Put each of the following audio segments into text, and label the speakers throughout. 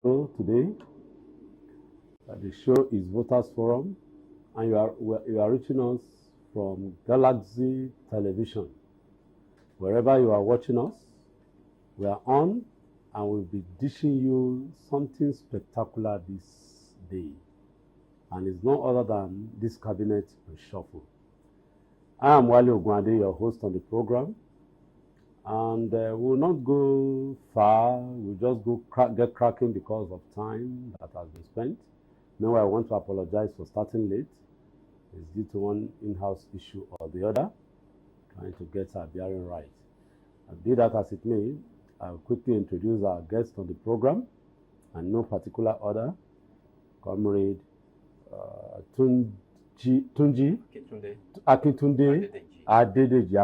Speaker 1: show today. The show is Voters Forum, and you are reaching us from Galaxy Television. Wherever you are watching us, we are on, and we'll be dishing you something spectacular this day. And it's no other than this cabinet reshuffle. I am Wale Ogunade, your host on the program. And we'll not go far, we'll just get cracking because of time that has been spent. Meanwhile, I want to apologize for starting late. It's due to one in-house issue or the other, trying to get our bearing right. Be that as it may, I'll quickly introduce our guest on the program, and no particular order, Comrade Tunji Akintunde Adedeji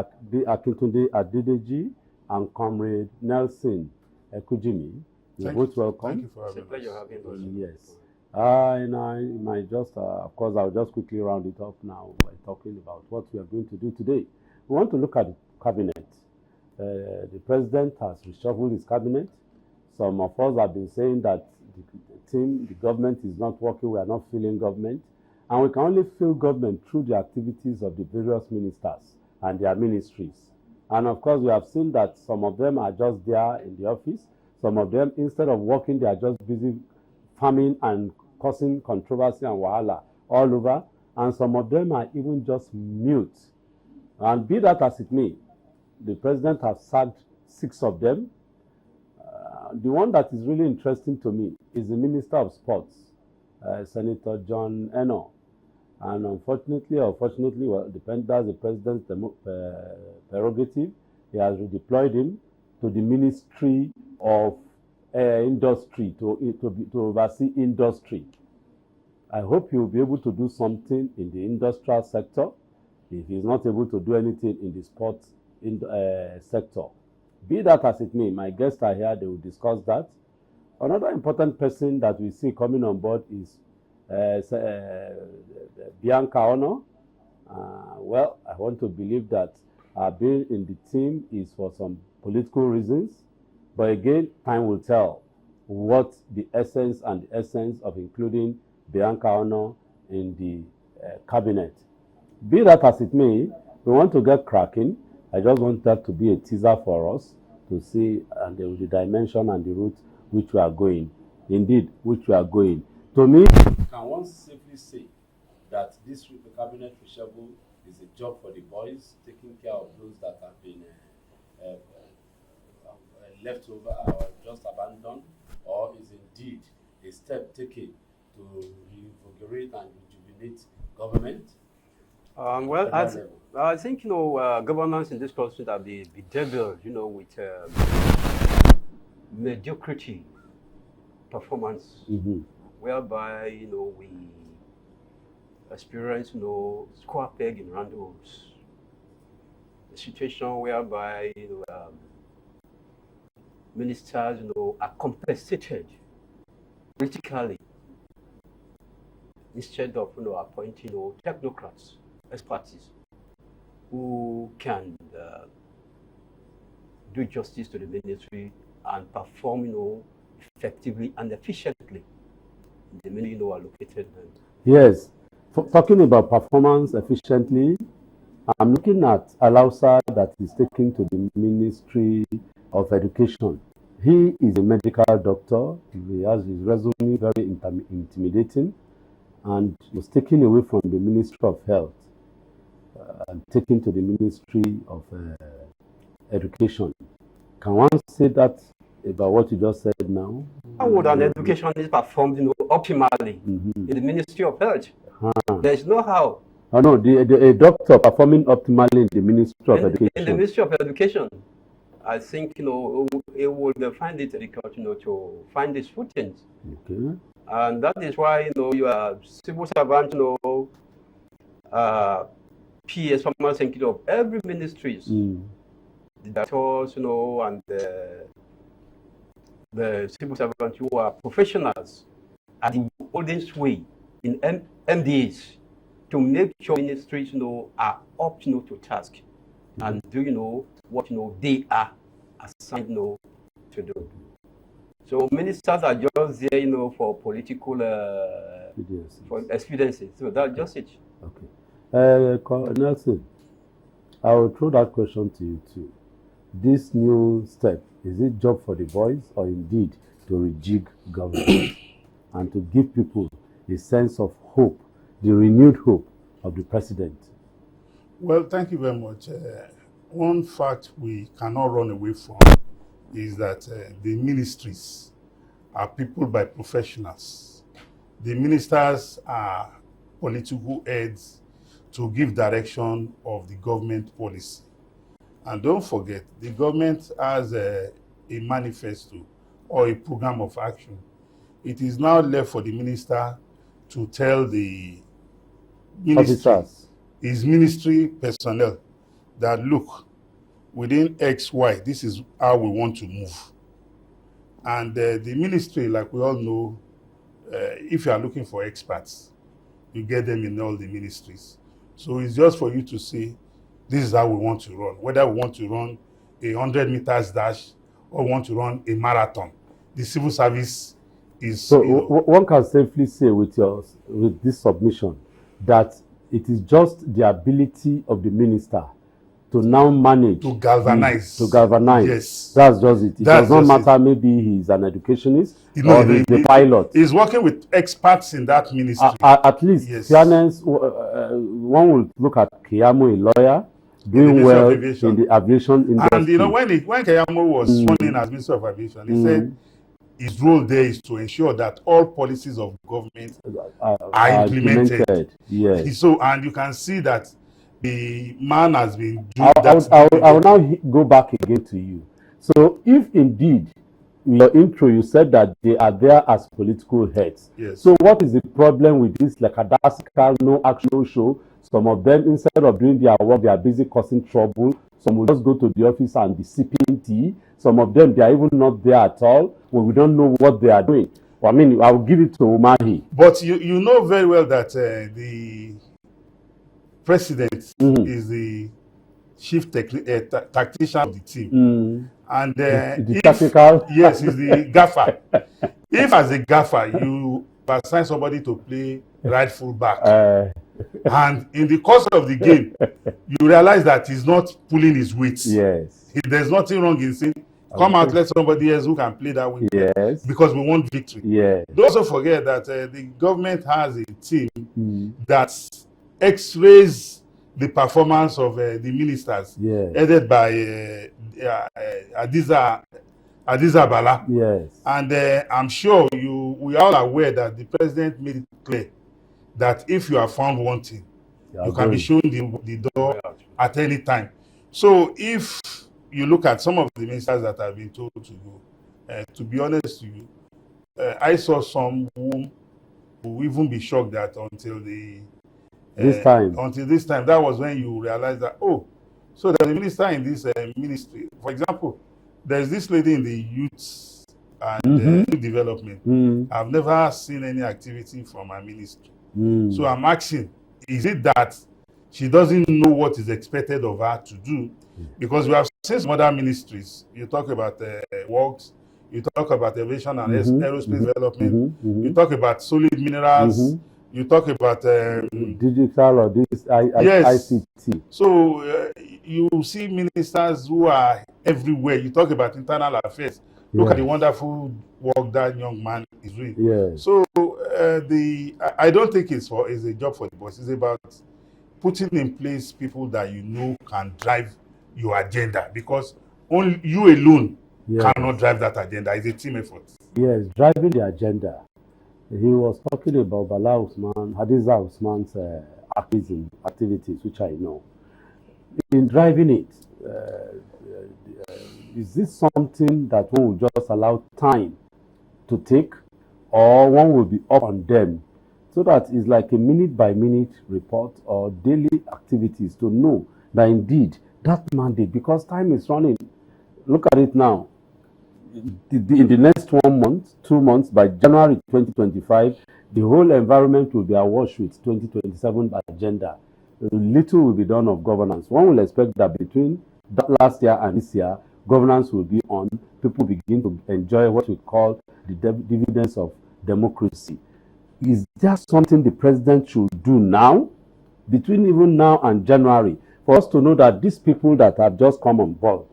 Speaker 1: and Comrade Nelson Ekujimi. You're both welcome.
Speaker 2: Thank you for having us.
Speaker 3: It's a pleasure having us.
Speaker 1: Yes. And I might just, of course, I'll just quickly round it up now by talking about what we are going to do today. We want to look at the cabinet. The president has reshuffled his cabinet. Some of us have been saying that the government is not working, we are not feeling government. And we can only feel government through the activities of the various ministers and their ministries. And of course, we have seen that some of them are just there in the office. Some of them, instead of working, they are just busy farming and causing controversy and wahala all over. And some of them are even just mute. And be that as it may, the president has sacked 6 of them. The one that is really interesting to me is the Minister of Sports, Senator John Eno. And unfortunately, or fortunately, well, that's the president's prerogative. He has redeployed him to the Ministry of Industry, to oversee industry. I hope he will be able to do something in the industrial sector if he's not able to do anything in the sports sector. Be that as it may, my guests are here, they will discuss that. Another important person that we see coming on board is Bianca Ono. Well, I want to believe that her being in the team is for some political reasons. But again, time will tell what the essence of including Bianca Ono in the cabinet. Be that as it may, we want to get cracking. I just want that to be a teaser for us to see the dimension and the route which we are going. Indeed, which we are going. To me, can one safely say that this cabinet reshuffle is a job for the boys, taking care of those that have been left over or just abandoned, or is indeed a step taken to reinvigorate and rejuvenate government?
Speaker 3: Well, I think, governance in this country have been bedeviled, with mediocrity performance, whereby, we experience, square peg in round holes. A situation whereby, ministers, are compensated politically instead of, appointing, technocrats, experts who can do justice to the ministry and perform, effectively and efficiently in the ministry, allocated.
Speaker 1: Yes. Talking about performance efficiently, I'm looking at Alausa that is taken to the Ministry of Education. He is a medical doctor. He has his resume very intimidating, and was taken away from the Ministry of Health and taken to the Ministry of Education. Can one say that about what you just said now?
Speaker 3: How would an education is performed, optimally in the Ministry of Health? There is no how.
Speaker 1: Oh no, a doctor performing optimally in the Ministry of Education.
Speaker 3: In the Ministry of Education, I think it would find it difficult, to find these footings.
Speaker 1: Okay.
Speaker 3: And that is why, you are civil servant, PS, farmers, and of every ministries, the doctors, and the civil servants who are professionals at the oldest way in MDAs to make sure ministries, are up, to task and do, what, they are assigned, to do. So ministers are just there, for political for expediency. So that's just it.
Speaker 1: Okay. Nelson, I will throw that question to you too. This new step, is it job for the boys or indeed to rejig government and to give people a sense of hope, the renewed hope of the president?
Speaker 2: Well, thank you very much. One fact we cannot run away from is that the ministries are people by professionals. The ministers are political heads to give direction of the government policy. And don't forget, the government has a manifesto or a program of action. It is now left for the minister to tell the ministry, his ministry personnel, that look, within X, Y, this is how we want to move. And the ministry, like we all know, if you are looking for experts, you get them in all the ministries. So it's just for you to say, this is how we want to run. Whether we want to run a 100 meters dash or want to run a marathon, the civil service is.
Speaker 1: So one can safely say with this submission that it is just the ability of the minister to now manage,
Speaker 2: to galvanize.
Speaker 1: Yes. That's just it. It does not matter, maybe he's an educationist or he's the pilot.
Speaker 2: He's working with experts in that ministry.
Speaker 1: At least, yes. Fairness, one will look at Keyamo, a lawyer, doing well in the aviation industry.
Speaker 2: And when Keyamo was sworn in as Minister of Aviation, he said his role there is to ensure that all policies of government are implemented.
Speaker 1: Yes.
Speaker 2: So, and you can see that the man has been doing that.
Speaker 1: I will now go back again to you. So, if indeed in your intro you said that they are there as political heads,
Speaker 2: yes.
Speaker 1: So what is the problem with this lackadaisical, no action, no show? Some of them, instead of doing their work, they are busy causing trouble. Some will just go to the office and be sipping tea. Some of them, they are even not there at all, when we don't know what they are doing. Well, I mean, I will give it to Umahi.
Speaker 2: But you know very well that the president is the chief tactician of the team. And
Speaker 1: the tactical?
Speaker 2: Yes, he's the gaffer. If as a gaffer, you assign somebody to play right full back, and in the course of the game, you realize that he's not pulling his weight.
Speaker 1: Yes.
Speaker 2: There's nothing wrong in saying, come out, let somebody else who can play that wing.
Speaker 1: Yes.
Speaker 2: Because we want victory.
Speaker 1: Yes.
Speaker 2: Don't also forget that the government has a team that x-rays the performance of the ministers, headed by Adiza Bala.
Speaker 1: Yes.
Speaker 2: And I'm sure we are all aware that the president made it clear that if you are found wanting, you can be shown the door at any time. So if you look at some of the ministers that have been told to go, to be honest with you, I saw some who will even be shocked that until this time, that was when you realize that, oh, so there's a minister in this ministry. For example, there's this lady in the youth and youth development. I've never seen any activity from her ministry. So I'm asking, is it that she doesn't know what is expected of her to do? Because we have seen some other ministries. You talk about works, you talk about aviation and aerospace development, you talk about solid minerals, you talk about
Speaker 1: digital or this ICT.
Speaker 2: So you see ministers who are everywhere. You talk about internal affairs. Look at the wonderful work that young man is doing.
Speaker 1: Yes.
Speaker 2: So I don't think it's a job for the boss. It's about putting in place people that you know can drive your agenda, because only you alone cannot drive that agenda. It's a team effort.
Speaker 1: Yes, driving the agenda. He was talking about Bala Usman, Hadiza Usman's activities, which I know. In driving it, is this something that one will just allow time to take, or one will be up on them, so that it's like a minute-by-minute report or daily activities to know that indeed that mandate, because time is running. Look at it now. In the next 1 month, 2 months, by January 2025, the whole environment will be awash with 2027 agenda. Little will be done of governance. One will expect that between that last year and this year, governance will be on, people begin to enjoy what we call the dividends of democracy. Is there something the president should do now, between even now and January, for us to know that these people that have just come on board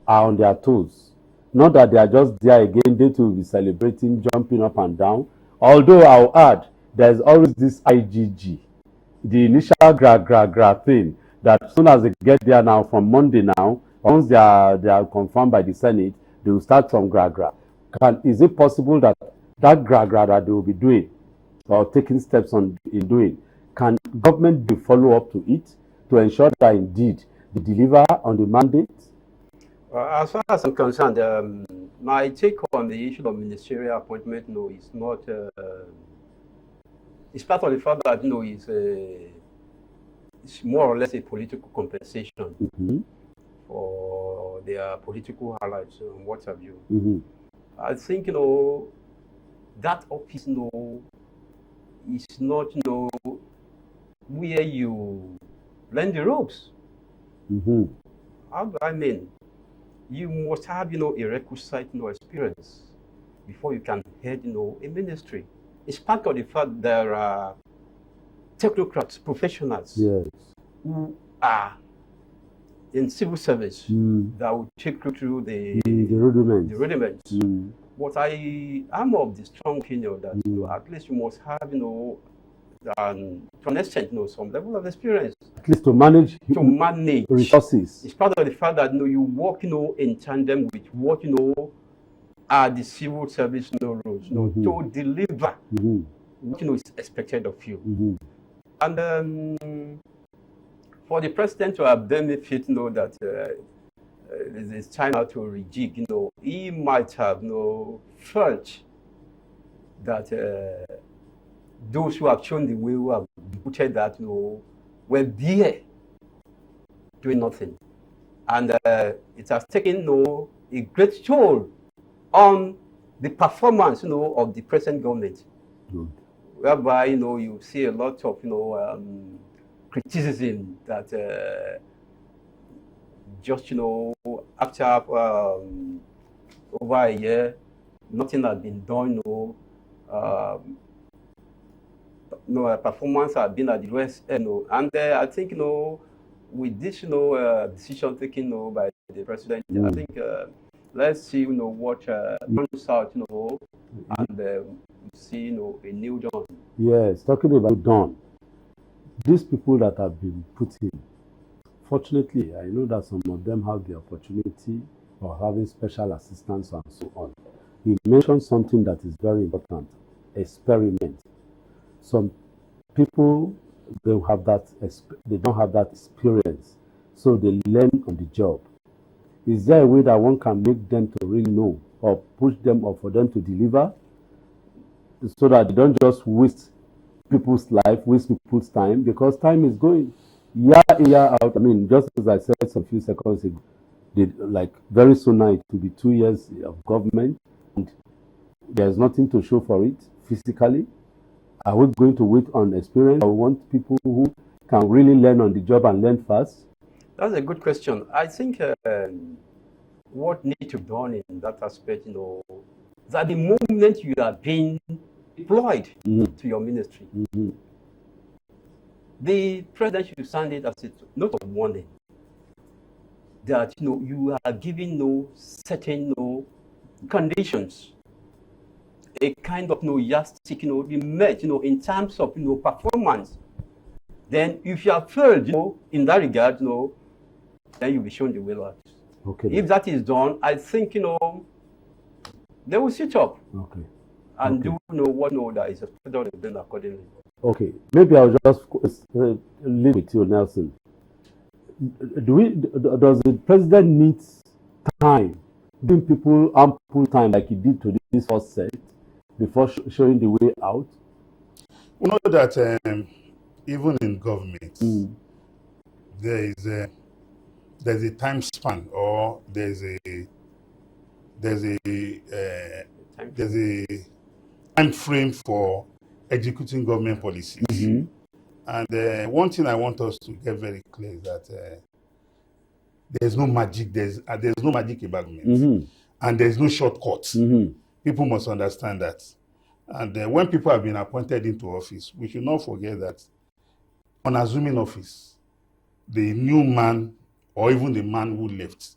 Speaker 1: are on their toes? Not that they are just there again, they to be celebrating, jumping up and down. Although I'll add, there's always this IGG, the initial gra thing, that as soon as they get there now, from Monday now, once they are confirmed by the Senate, they will start from gra. Is it possible that that gra that they will be doing or taking steps in doing, can government do follow up to it to ensure that indeed they deliver on the mandate?
Speaker 3: As far as I'm concerned, my take on the issue of ministerial appointment, is not. It's part of the fact that it's more or less a political compensation for their political highlights and what have you. I think that office is not where you learn the ropes. How do I mean? You must have a requisite experience before you can head a ministry. It's part of the fact there are technocrats, professionals who are in civil service that will take you through the rudiments. But I am of the strong opinion that at least you must have to an extent some level of experience.
Speaker 1: At least to manage resources.
Speaker 3: It's part of the fact that you work in tandem with what are the civil service rules to deliver what is expected of you. And for the president to have benefit that it's time now to rejig, he might have felt that those who have shown the way, who have put that were there doing nothing, and it has taken a great toll on the performance of the present government, whereby you see a lot of criticism that just after over a year nothing has been done. Performance has been at the lowest end, and I think with this decision taken by the president, I think let's see what comes out and see a new dawn.
Speaker 1: Yes, talking about dawn, these people that have been put in, fortunately I know that some of them have the opportunity of having special assistance and so on. You mentioned something that is very important: experiment. Some people, they don't have that experience, so they learn on the job. Is there a way that one can make them to really know, or push them, or for them to deliver, so that they don't just waste people's life, waste people's time? Because time is going year out. I mean, just as I said some few seconds ago, like very soon now it will be 2 years of government, and there's nothing to show for it physically. Are we going to wait on experience? Or we want people who can really learn on the job and learn fast?
Speaker 3: That's a good question. I think what needs to be done in that aspect, that the moment you are being deployed to your ministry, the president should send it as a note of warning that you are giving certain conditions, a kind of yardstick be met in terms of performance. Then if you have failed in that regard, then you'll be shown the way out.
Speaker 1: Okay.
Speaker 3: If that is done, I think they will sit up and do what that is expected of them accordingly.
Speaker 1: Okay, maybe I'll just leave with you, Nelson. Does the president need time, giving people ample time like he did to this first set, before showing the way out?
Speaker 2: We know that even in government, there's a time span, or there's a time frame for executing government policies. And one thing I want us to get very clear is that there's no magic. There's no magic about government, and there's no shortcuts. People must understand that. And when people have been appointed into office, we should not forget that on assuming office, the new man or even the man who left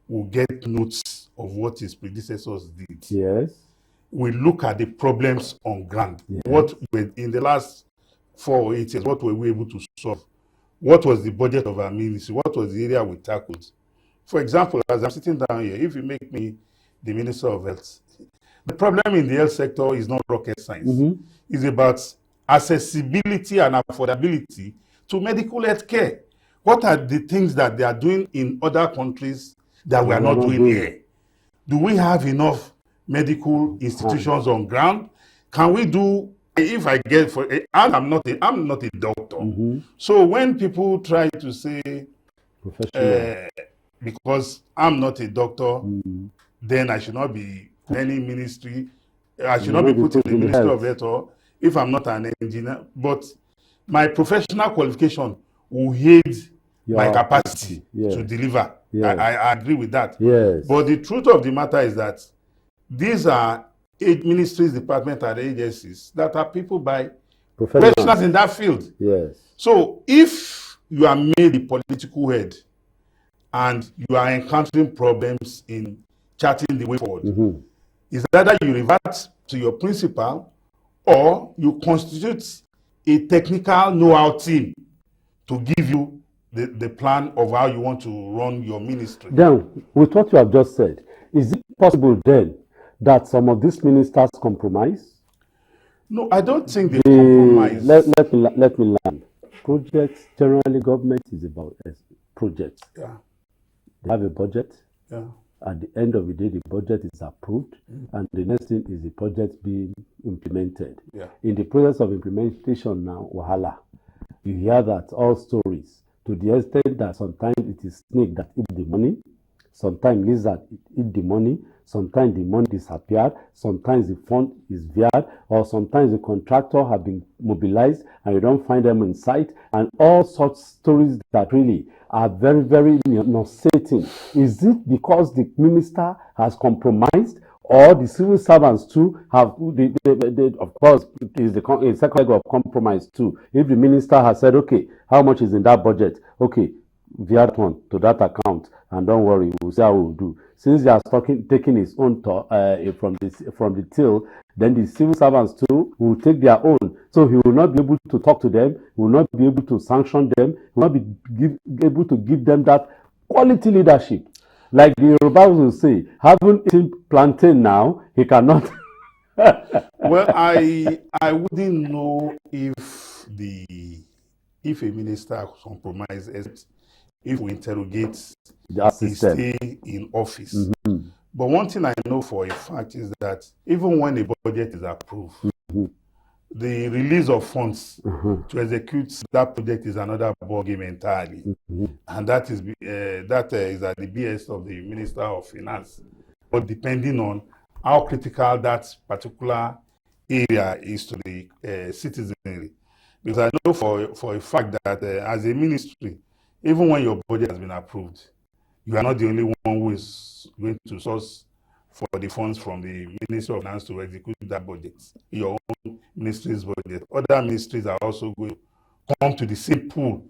Speaker 2: will get notes of what his predecessors did.
Speaker 1: Yes.
Speaker 2: We look at the problems on ground.
Speaker 1: Yes.
Speaker 2: What in the last 4 or 8 years, what were we able to solve? What was the budget of our ministry? What was the area we tackled? For example, as I'm sitting down here, if you make me the Minister of Health, the problem in the health sector is not rocket science. It's about accessibility and affordability to medical health care. What are the things that they are doing in other countries that we are not doing here? Do we have enough medical institutions on ground? Can we do, if I get for, I'm not a doctor. So when people try to say, because I'm not a doctor, then I should not be in any ministry. I should not be put in the Ministry of Health, or if I'm not an engineer. But my professional qualification will aid my capacity to deliver. I agree with that.
Speaker 1: Yes.
Speaker 2: But the truth of the matter is that these are ministries, departments, and agencies that are people by professionals in that field.
Speaker 1: Yes.
Speaker 2: So if you are made a political head and you are encountering problems in charting the way forward, is either you revert to your principal or you constitute a technical know-how team to give you the plan of how you want to run your ministry.
Speaker 1: Then, with what you have just said, is it possible then that some of these ministers compromise?
Speaker 2: No, I don't think they compromise.
Speaker 1: Let me land. Projects, generally government is about projects.
Speaker 2: Yeah.
Speaker 1: They have a budget.
Speaker 2: Yeah.
Speaker 1: At the end of the day, the budget is approved, and the next thing is the project being implemented.
Speaker 2: Yeah.
Speaker 1: In the process of implementation now, wahala, you hear that all stories, to the extent that sometimes it is snake that eat the money, sometimes lizard eat the money, sometimes the money disappeared, sometimes the fund is veered, or sometimes the contractor have been mobilized and you don't find them in sight, and all such stories that really are very, very nauseating. Is it because the minister has compromised, or the civil servants too have, of course, is the second leg of compromise too? If the minister has said, okay, how much is in that budget? Okay, that one to that account, and don't worry, we'll see how we'll do. Since they are taking his own from the till, then the civil servants too will take their own. So he will not be able to talk to them, he will not be able to sanction them, he will not be able to give them that quality leadership. Like the Yoruba will say, having eaten plantain now, he cannot.
Speaker 2: Well, I wouldn't know if a minister compromises if we interrogate his stay in office. But one thing I know for a fact is that even when a budget is approved, the release of funds to execute that project is another ballgame entirely. And that is at the behest of the Minister of Finance. But depending on how critical that particular area is to the citizenry. Because I know for a fact that as a ministry, even when your budget has been approved, you are not the only one who is going to source for the funds from the Ministry of Finance to execute that budget, your own ministry's budget. Other ministries are also going to come to the same pool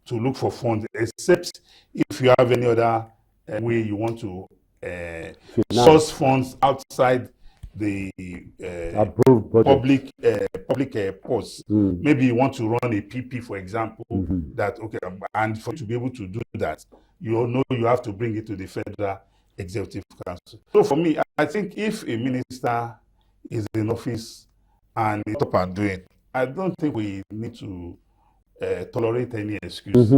Speaker 2: to look for funds, except if you have any other way you want to source funds outside the public posts. Maybe you want to run a PP, for example, that, okay, and for you to be able to do that, you know you have to bring it to the Federal Executive Council. So for me, I think if a minister is in office and is up and doing, I don't think we need to tolerate any excuse.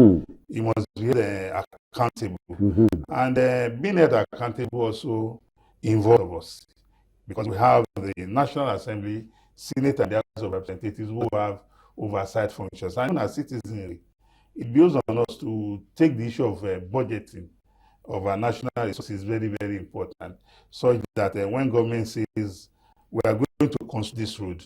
Speaker 2: He must be accountable. And being held accountable also involves us, because we have the National Assembly, Senate, and the House of Representatives who have oversight functions. And as citizenry, it builds on us to take the issue of budgeting of our national resources very, very important, such that when government says we are going to construct this road,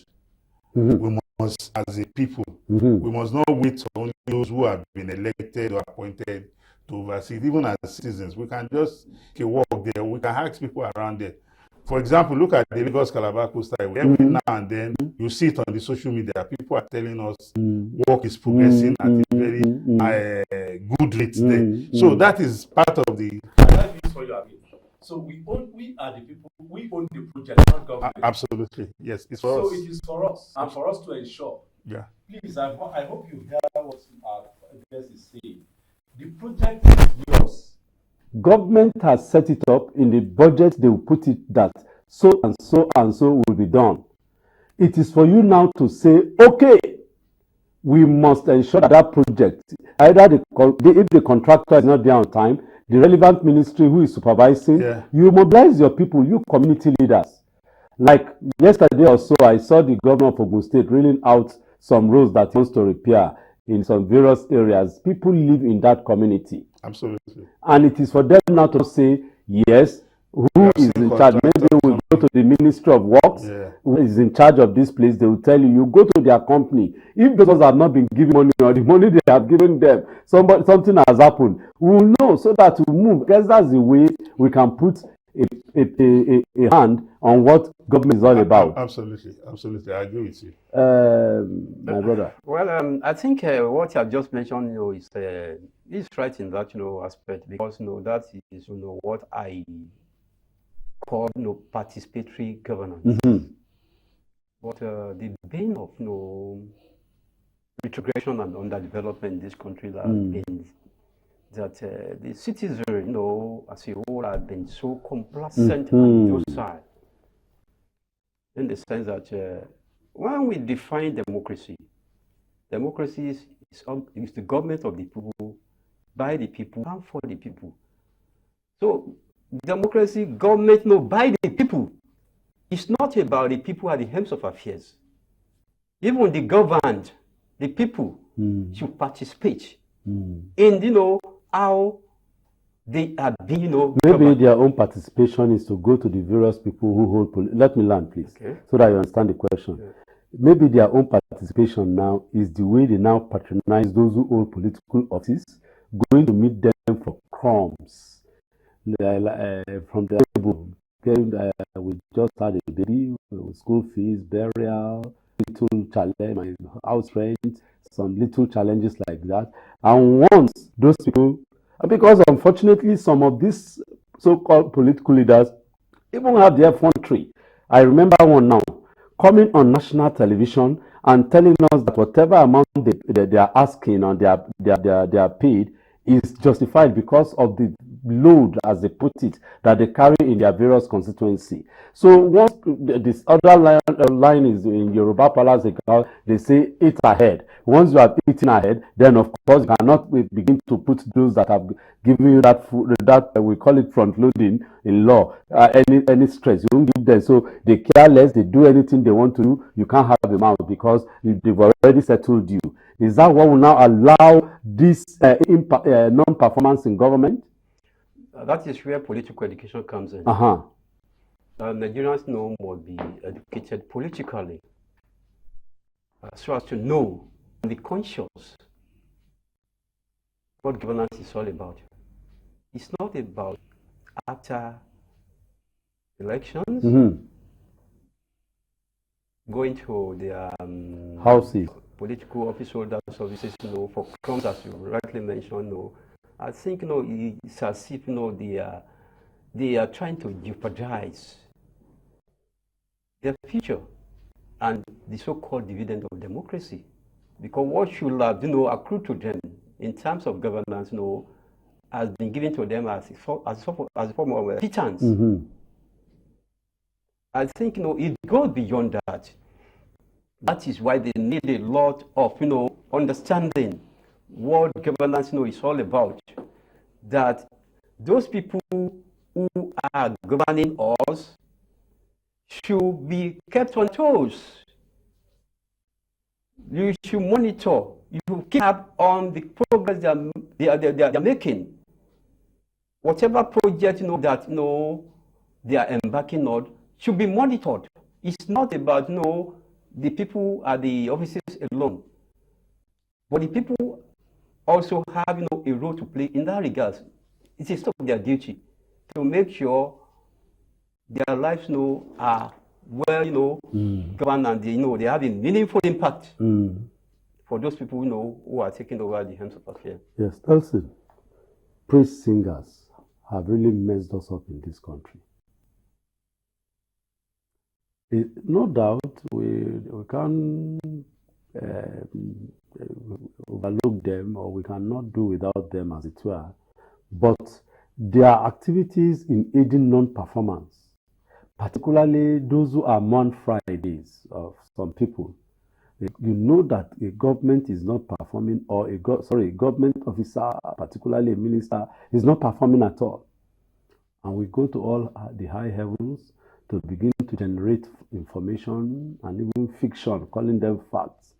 Speaker 2: we must, as a people, we must not wait for only those who have been elected or appointed to oversee it. Even as citizens, we can just walk there. We can ask people around there. For example, look at the Lagos Calabar Coastal Highway. Every now and then, you see it on the social media. People are telling us work is progressing at a very good rate there. So that is part of the.
Speaker 1: So we are the people. We own the project, not government.
Speaker 2: Absolutely, yes. It's for us.
Speaker 1: So it is for us, and for us to ensure.
Speaker 2: Yeah.
Speaker 1: Please, I hope you hear what our guest is saying. The project is yours. Government has set it up in the budget. They will put it that so and so and so will be done. It is for you now to say, okay, we must ensure that that project, either if the contractor is not there on time, the relevant ministry who is supervising, you mobilize your people, you community leaders. Like yesterday or so, I saw the governor of Ogun State reeling out some roads that he wants to repair in some various areas. People live in that community.
Speaker 2: Absolutely.
Speaker 1: And it is for them now to say, yes, who is in charge? Maybe we go to the Ministry of Works, who is in charge of this place. They will tell you, you go to their company. If those have not been given money or the money they have given them, something has happened, we will know so that we move. Because that's the way we can put a hand on what government is all about.
Speaker 2: Absolutely, absolutely. I agree with you.
Speaker 1: My brother.
Speaker 3: Well, I think what you have just mentioned, is right in that, aspect, because, that is, what I call, participatory governance. But the bane of, retrogression and underdevelopment in this country has been that the citizens, as a whole, have been so complacent and docile, in the sense that when we define democracy is the government of the people, by the people, and for the people. So democracy, government, by the people, it's not about the people at the helms of affairs. Even the governed, the people should participate in, how they are being,
Speaker 1: maybe
Speaker 3: governed.
Speaker 1: their own participation is to go to the various people who hold let me learn, please, so that you understand the question. Maybe their own participation now is the way they now patronize those who hold political office, going to meet them for crumbs from the table. We just had a baby, school fees, burial, little challenge, my house rent, some little challenges like that. And once those people, because unfortunately some of these so-called political leaders even have their effrontery. I remember one now coming on national television and telling us that whatever amount they are asking and they are paid is justified because of the load, as they put it, that they carry in their various constituency. So once this other line is in Yoruba Palace, they say eat ahead. Once you have eaten ahead, then of course you cannot begin to put those that have given you that food, that we call it front loading in law, any stress. You won't give them. So they care less, they do anything they want to do. You can't have them out because they've already settled you. Is that what will now allow this non-performance in government?
Speaker 3: That is where political education comes in. Nigerians must be educated politically so as to know and be conscious what governance is all about. It's not about after elections going to their
Speaker 1: houses,
Speaker 3: political office holders' services, for crumbs, as you rightly mentioned. I think it's as if they are trying to jeopardize their future and the so-called dividend of democracy, because what should have accrued to them in terms of governance has been given to them as a form of pittance. I think it goes beyond that. That is why they need a lot of understanding what governance is all about. That those people who are governing us should be kept on toes. You should monitor. You keep up on the progress they are making. Whatever project that they are embarking on should be monitored. It's not about the people at the offices alone, but the people also have a role to play in that regard. It is of their duty to make sure their lives are well governed, and they have a meaningful impact for those people who are taking over the helms of affairs.
Speaker 1: Yes, Elson, praise singers have really messed us up in this country. No doubt we can't overlook them, or we cannot do without them, as it were, but their activities in aiding non-performance, particularly those who are mourn Fridays of some people, you know that a government is not performing, or a government officer, particularly a minister, is not performing at all. And we go to all the high heavens to begin to generate information and even fiction, calling them facts.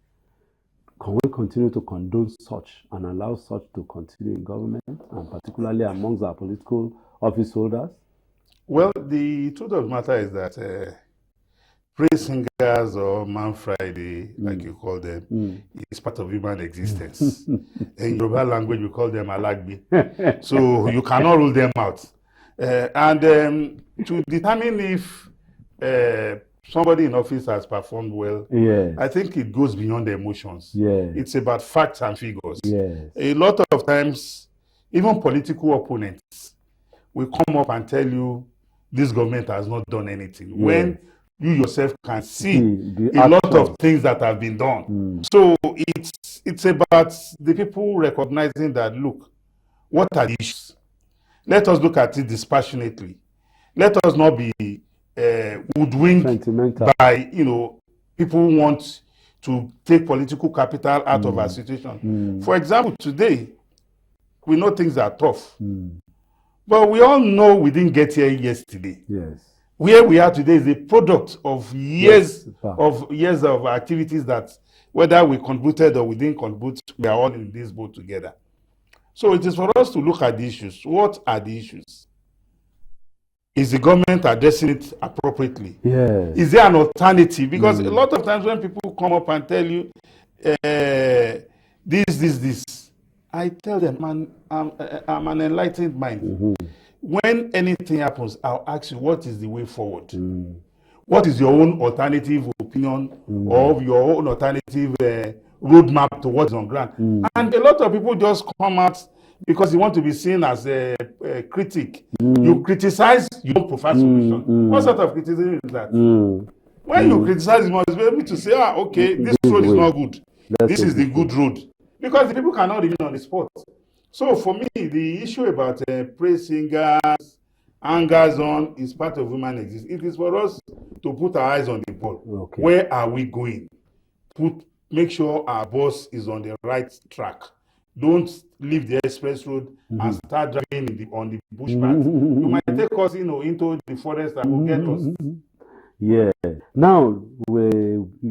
Speaker 1: Can we continue to condone such and allow such to continue in government, and particularly amongst our political office holders?
Speaker 2: Well, the truth of the matter is that praise singers, or Man Friday, like you call them, is part of human existence. In Yoruba language, we call them alagbe. So you cannot rule them out. To determine if somebody in office has performed well,
Speaker 1: Yes.
Speaker 2: I think it goes beyond the emotions.
Speaker 1: Yes.
Speaker 2: It's about facts and figures.
Speaker 1: Yes.
Speaker 2: A lot of times, even political opponents will come up and tell you this government has not done anything, when you yourself can see a lot of things that have been done. So it's about the people recognizing that, look, what are the issues? Let us look at it dispassionately. Let us not be woodwinked by people who want to take political capital out of our situation. For example, today we know things are tough, but we all know we didn't get here yesterday.
Speaker 1: Yes.
Speaker 2: Where we are today is a product of years of activities that, whether we contributed or we didn't contribute, we are all in this boat together. So it is for us to look at the issues. What are the issues? Is the government addressing it appropriately?
Speaker 1: Yes.
Speaker 2: Is there an alternative? Because a lot of times when people come up and tell you this, I tell them, I'm an enlightened mind. When anything happens, I'll ask you, what is the way forward? What is your own alternative opinion, or your own alternative roadmap to what's on ground? And a lot of people just come out because you want to be seen as a critic. You criticize, you don't provide solution. What sort of criticism is that? When you criticize, you must be able to say, okay, this road is not good. This is the good road. Because the people cannot remain on the spot. So for me, the issue about praise singers, hangers on, is part of human existence. It is for us to put our eyes on the ball.
Speaker 1: Okay.
Speaker 2: Where are we going? Make sure our boss is on the right track. Don't leave the express road and start driving on the bush path. You might take us into the forest and will get us.
Speaker 1: Yeah. Now,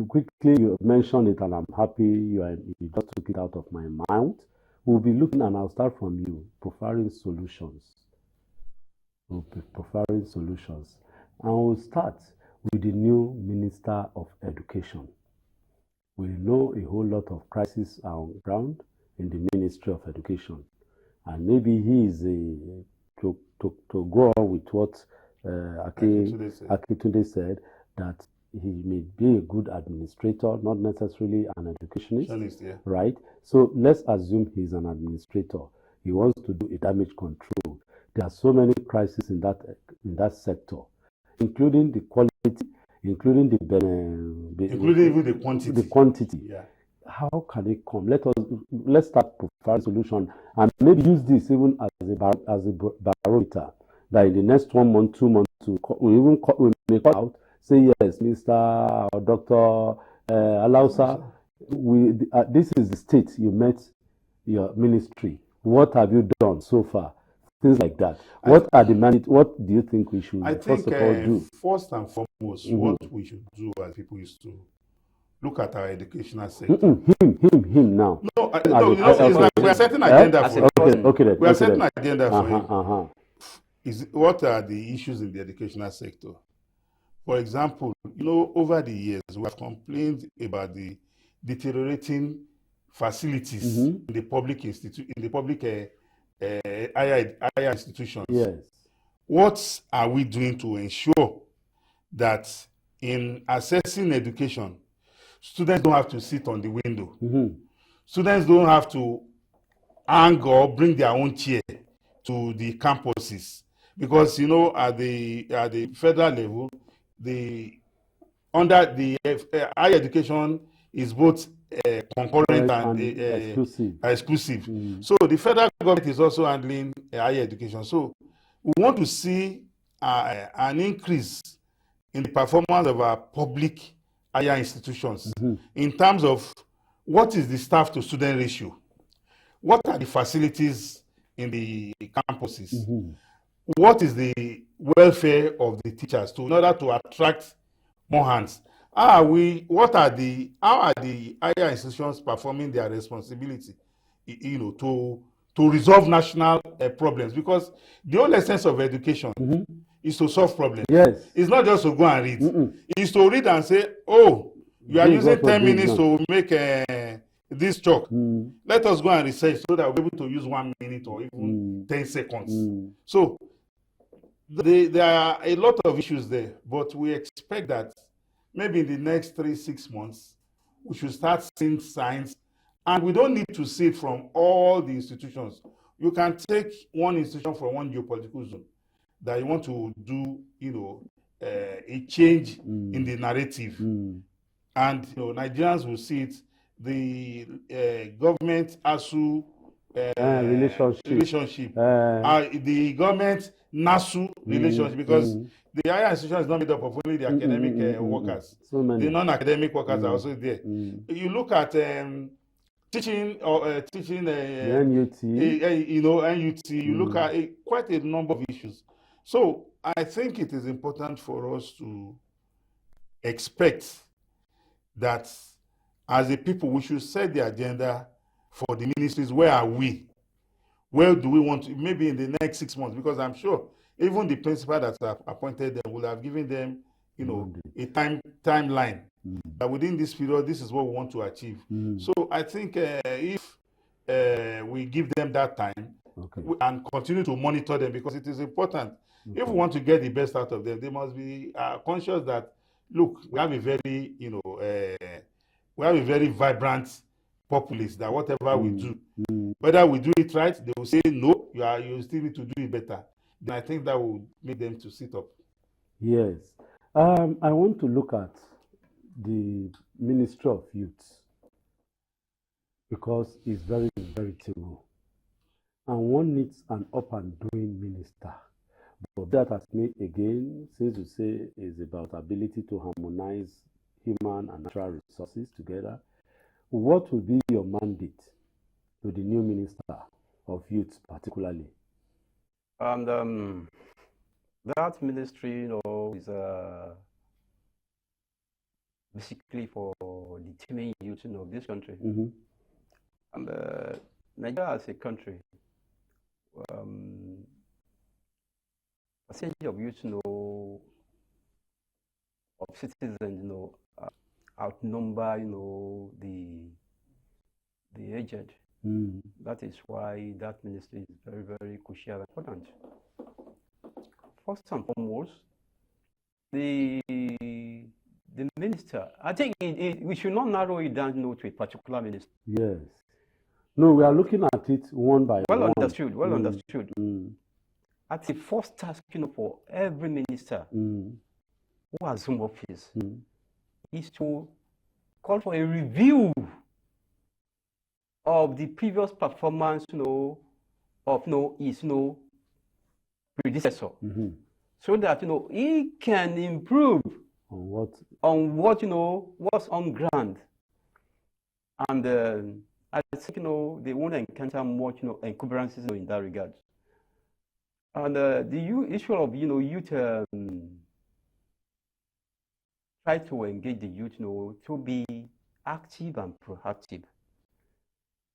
Speaker 1: quickly, you mentioned it, and I'm happy you just took it out of my mouth. We'll be looking, and I'll start from you, profiling solutions. We'll be profiling solutions. And we'll start with the new Minister of Education. We know a whole lot of crises are on ground in the Ministry of Education. And maybe he is to go on with what Akintunde said, that he may be a good administrator, not necessarily an educationist, right? So let's assume he's an administrator. He wants to do a damage control. There are so many crises in that sector, including the quality, including
Speaker 2: even the quantity.
Speaker 1: The quantity.
Speaker 2: Yeah.
Speaker 1: How can it come? Let's start providing solution, and maybe use this even as a barometer. That in the next 1 month, 2 months, we may call out, say yes, Mr. or Dr. Alausa, this is the state you met your ministry. What have you done so far? Things like that. What do you think we should first of all do?
Speaker 2: First and foremost, what we should do as people is to look at our educational sector.
Speaker 1: Him now.
Speaker 2: No, it's like we are setting agenda for
Speaker 1: you. Okay.
Speaker 2: We are setting agenda for him. What are the issues in the educational sector? For example, over the years, we have complained about the deteriorating facilities in the public higher institutions.
Speaker 1: Yes.
Speaker 2: What are we doing to ensure that in assessing education, students don't have to sit on the window? Students don't have to hang or bring their own chair to the campuses, because at the federal level, under the higher education is both concurrent and exclusive. So the federal government is also handling higher education. So we want to see an increase in the performance of our public higher institutions in terms of what is the staff to student ratio, what are the facilities in the campuses, what is the welfare of the teachers in order to attract more hands. How are the higher institutions performing their responsibility, to resolve national problems? Because the whole essence of education is to solve problems.
Speaker 1: Yes.
Speaker 2: It's not just to go and read. It's to read and say, oh, you are using 10 minutes to make this chalk. Let us go and research so that we're able to use 1 minute or even 10 seconds. So there are a lot of issues there, but we expect that maybe in the next 3-6 months, we should start seeing signs, and we don't need to see it from all the institutions. You can take one institution from one geopolitical zone that you want to do, a change in the narrative. And Nigerians will see it. The government ASU relationship, the government NASU relationship, because the higher institution is not made up of only the academic workers.
Speaker 1: So many.
Speaker 2: The non-academic workers are also there. You look at teaching
Speaker 1: the NUT.
Speaker 2: NUT. You look at quite a number of issues. So I think it is important for us to expect that as a people, we should set the agenda for the ministries. Where are we? Where do we want to, maybe in the next 6 months? Because I'm sure even the principal that have appointed them will have given them, a timeline that within this period, this is what we want to achieve. So I think if we give them that time and continue to monitor them, because it is important. If we want to get the best out of them, they must be conscious that, look, we have a very, we have a very vibrant populace that whatever we do, whether we do it right, they will say no, you still need to do it better. Then I think that will make them to sit up.
Speaker 1: Yes. I want to look at the Ministry of Youth, because it's very, very terrible. And one needs an up and doing minister. But that has made, again, since you say is about ability to harmonize human and natural resources together. What will be your mandate to the new Minister of Youth, particularly?
Speaker 3: And that ministry, is basically for the teaming youth of this country. And Nigeria as a country, percentage of youth, of citizens, outnumber, the aged. That is why that ministry is very, very crucial and important. First and foremost, the minister, I think we should not narrow it down to a particular minister.
Speaker 1: Yes. No, we are looking at it one by one.
Speaker 3: Well understood. At the first task, for every minister who has home office is to call for a review of the previous performance, of his predecessor, so that he can improve on what what's on ground, and I think they won't encounter much encumbrances in that regard. And the issue of youth, try to engage the youth to be active and proactive,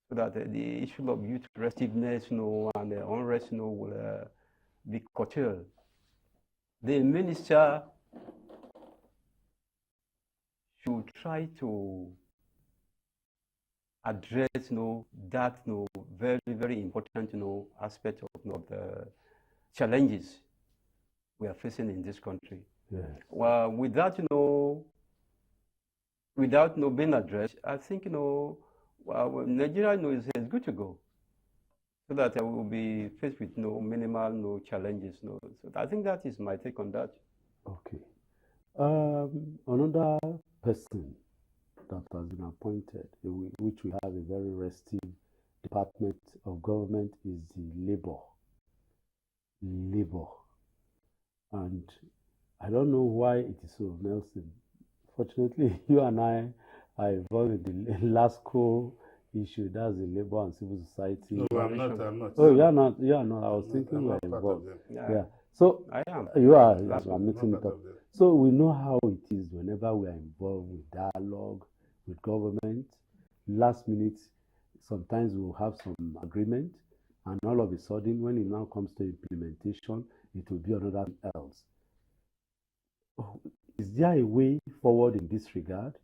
Speaker 3: so that the issue of youth restiveness and unrest will be curtailed. The minister should try to address, that, very, very important, aspect of the challenges we are facing in this country.
Speaker 1: Yeah.
Speaker 3: Well, without being addressed, I think, well, Nigeria, is good to go. So that I will be faced with minimal challenges. So I think that is my take on that.
Speaker 1: Okay. Another person that has been appointed, which we have a very restive department of government, is the labor. And I don't know why it is so, Nelson. Fortunately, you and I are involved in the LASCO issue. That's the labor and civil society.
Speaker 2: No, I'm not.
Speaker 1: Oh, you're not. I was thinking we were involved. Yeah. So
Speaker 3: I am.
Speaker 1: you are.
Speaker 2: That's
Speaker 1: I'm mixing it up.
Speaker 2: them.
Speaker 1: So we know how it is whenever we are involved with dialogue with government. Last minute, sometimes we'll have some agreement, and all of a sudden, when it now comes to implementation, it will be another else. Is there a way forward in this regard?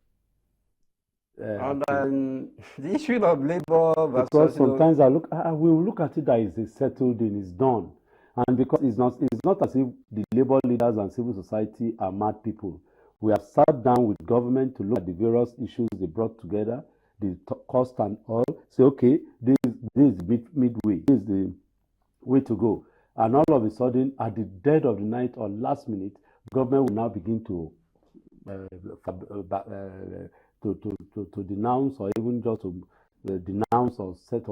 Speaker 3: And the issue of labor versus,
Speaker 1: because sometimes we will look at it that it's a settled thing, it's done, and because it's not as if the labor leaders and civil society are mad people. We have sat down with government to look at the various issues they brought together, the cost and all. Say, okay, this is midway, this is the way to go. And all of a sudden, at the dead of the night or last minute, government will now begin to denounce, or even just to denounce or set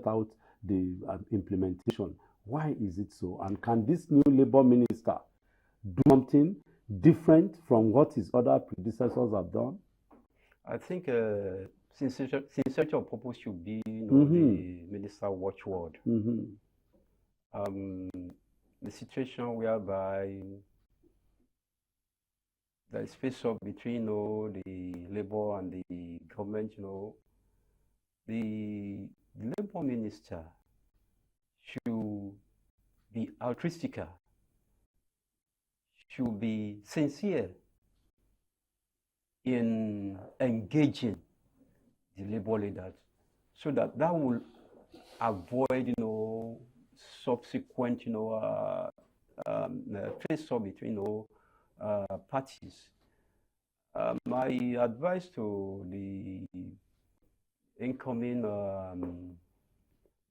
Speaker 1: out the implementation. Why is it so? And can this new labor minister do something different from what his other predecessors have done?
Speaker 3: I think sincerity of purpose should be the minister watchword. The situation whereby there is face-off between the labor and the government, the labor minister should be altruistic, should be sincere in engaging the labor leaders, so that will avoid subsequent face-off between parties. My advice to the incoming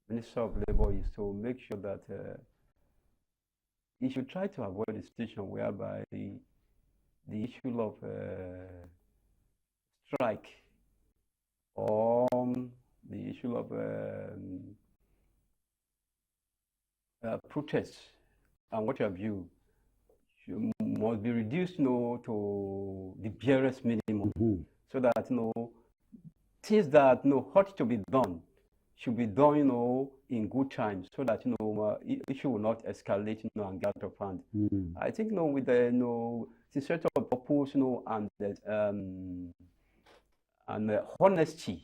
Speaker 3: Minister of Labor is to make sure that he should try to avoid a situation whereby the issue of strike or the issue of protests and what have you must be reduced to the barest minimum, so that things that ought to be done should be done in good time, so that issue will not escalate and get out of hand. I think with the sincerity of purpose and honesty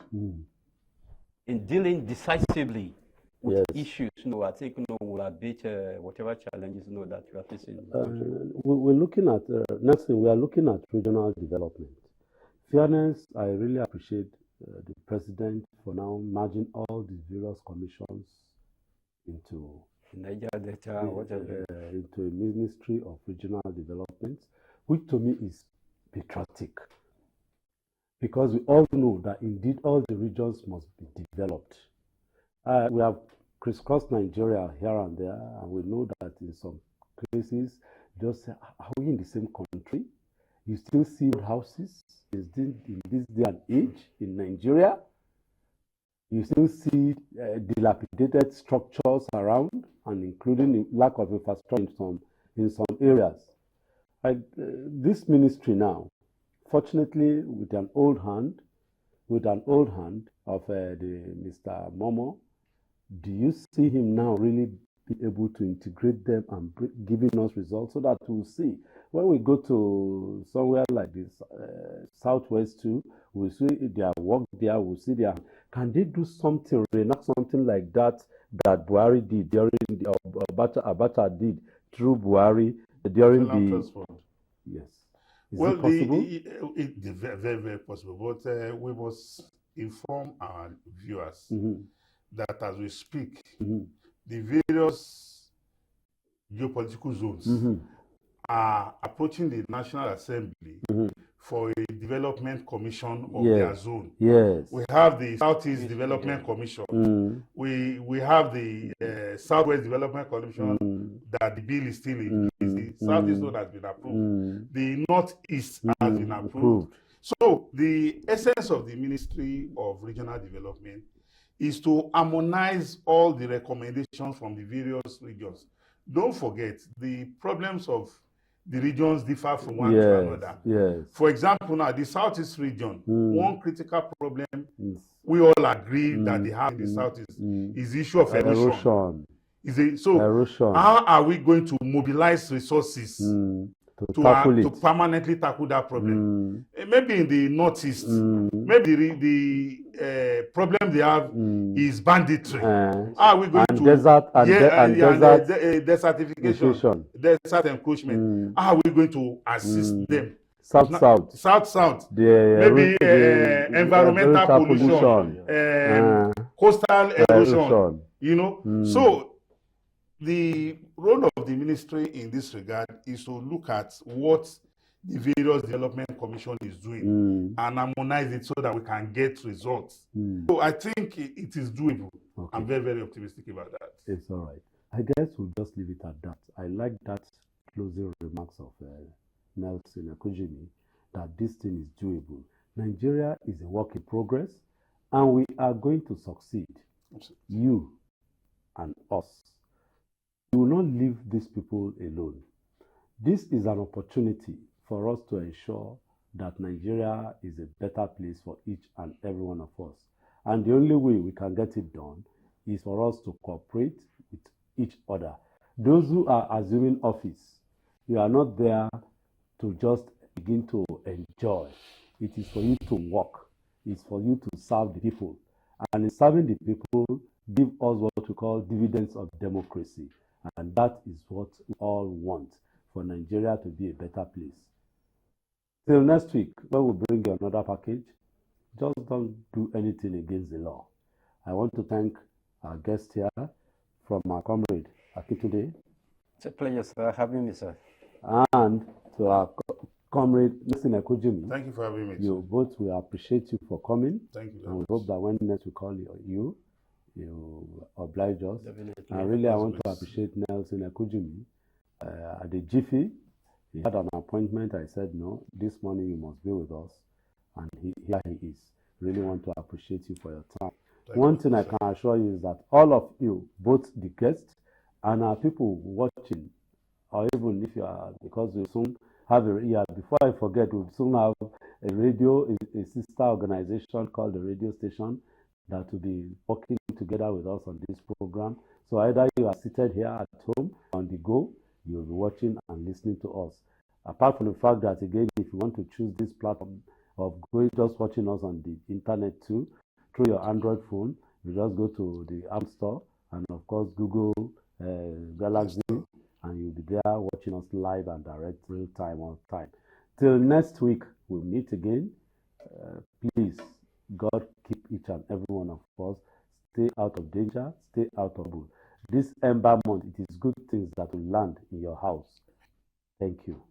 Speaker 3: in dealing decisively with issues, I think will abate whatever challenges that we are facing in the country.
Speaker 1: We're looking at next thing. We are looking at regional development. Fairness. I really appreciate the president for now merging all the various commissions into
Speaker 3: Niger Delta,
Speaker 1: into a Ministry of Regional Development, which to me is patriotic, because we all know that indeed all the regions must be developed. We have crisscrossed Nigeria here and there, and we know that in some places, just are we in the same country? You still see houses in this day and age in Nigeria. You still see dilapidated structures around, and including the lack of infrastructure in some areas. This ministry now, fortunately, with an old hand of the Mr. Momo, do you see him now really be able to integrate them and giving us results, so that we'll see when we go to somewhere like this Southwest too, we'll see their work there, we'll see can they do something, reenact something like that Buhari did during the Abacha did through Buhari during the yes. Is it possible?
Speaker 2: It's very, very possible, but we must inform our viewers
Speaker 1: Mm-hmm.
Speaker 2: that as we speak,
Speaker 1: Mm-hmm.
Speaker 2: the various geopolitical zones
Speaker 1: Mm-hmm.
Speaker 2: are approaching the National Assembly
Speaker 1: Mm-hmm.
Speaker 2: for a development commission of
Speaker 1: Yes.
Speaker 2: their zone.
Speaker 1: Yes.
Speaker 2: We have the Southeast
Speaker 3: Yes,
Speaker 2: Development
Speaker 3: yeah.
Speaker 2: Commission.
Speaker 1: Mm.
Speaker 2: We have the Southwest Development Commission
Speaker 1: Mm.
Speaker 2: that the bill is still in place.
Speaker 1: Mm.
Speaker 2: The Southeast
Speaker 1: Mm.
Speaker 2: one has been approved.
Speaker 1: Mm.
Speaker 2: The Northeast has been approved.
Speaker 1: Approved.
Speaker 2: So the essence of the Ministry of Regional Development is to harmonize all the recommendations from the various regions. Don't forget, the problems of the regions differ from one to another.
Speaker 1: Yes.
Speaker 2: For example, now the Southeast region, one critical problem
Speaker 1: Yes.
Speaker 2: we all agree that they have in the Southeast is the issue of erosion. So
Speaker 1: Erosion.
Speaker 2: how are we going to mobilize resources to permanently tackle that problem? Maybe in the Northeast, maybe the problem they have is banditry. How are we going to desertification, desert encroachment? How are we going to assist them? South. Maybe environmental pollution, coastal erosion. You know, so the role of the ministry in this regard is to look at what the various development commission is doing and harmonize it so that we can get results. So I think it is doable. Okay. I'm very, very optimistic about that.
Speaker 1: It's all right. I guess we'll just leave it at that. I like that closing remarks of Nelson Akujimi, that this thing is doable. Nigeria is a work in progress, and we are going to succeed.
Speaker 2: Absolutely.
Speaker 1: You and us. We will not leave these people alone. This is an opportunity for us to ensure that Nigeria is a better place for each and every one of us. And the only way we can get it done is for us to cooperate with each other. Those who are assuming office, you are not there to just begin to enjoy. It is for you to work. It's for you to serve the people. And in serving the people, give us what we call dividends of democracy. And that is what we all want, for Nigeria to be a better place. Till next week, when we bring you another package, just don't do anything against the law. I want to thank our guest here from our comrade, Akintunde.
Speaker 3: It's a pleasure, sir, having me, sir.
Speaker 1: And to our comrade, Nelson Akujimi.
Speaker 2: Thank you for having me.
Speaker 1: You both, we appreciate you for coming.
Speaker 2: Thank you.
Speaker 1: And we hope that when next we call you oblige us.
Speaker 3: Definitely.
Speaker 1: And really, I want to appreciate Nelson Akujimi. At the Jiffy, he had an appointment. I said, no, this morning you must be with us. And here he is. Really want to appreciate you for your time. One thing I can assure you is that all of you, both the guests and our people watching, or even if you are, because we soon have before I forget, we'll soon have a radio, a sister organization called the radio station that will be working together with us on this program. So either you are seated here at home, on the go, you'll be watching and listening to us. Apart from the fact that, again, if you want to choose this platform of going just watching us on the internet too, through your Android phone, you just go to the App Store and, of course, Google Galaxy, and you'll be there watching us live and direct, real time, all time. Till next week, we'll meet again. Please, God keep each and every one of us. Stay out of danger, stay out of trouble. This Ember month, it is good things that will land in your house. Thank you.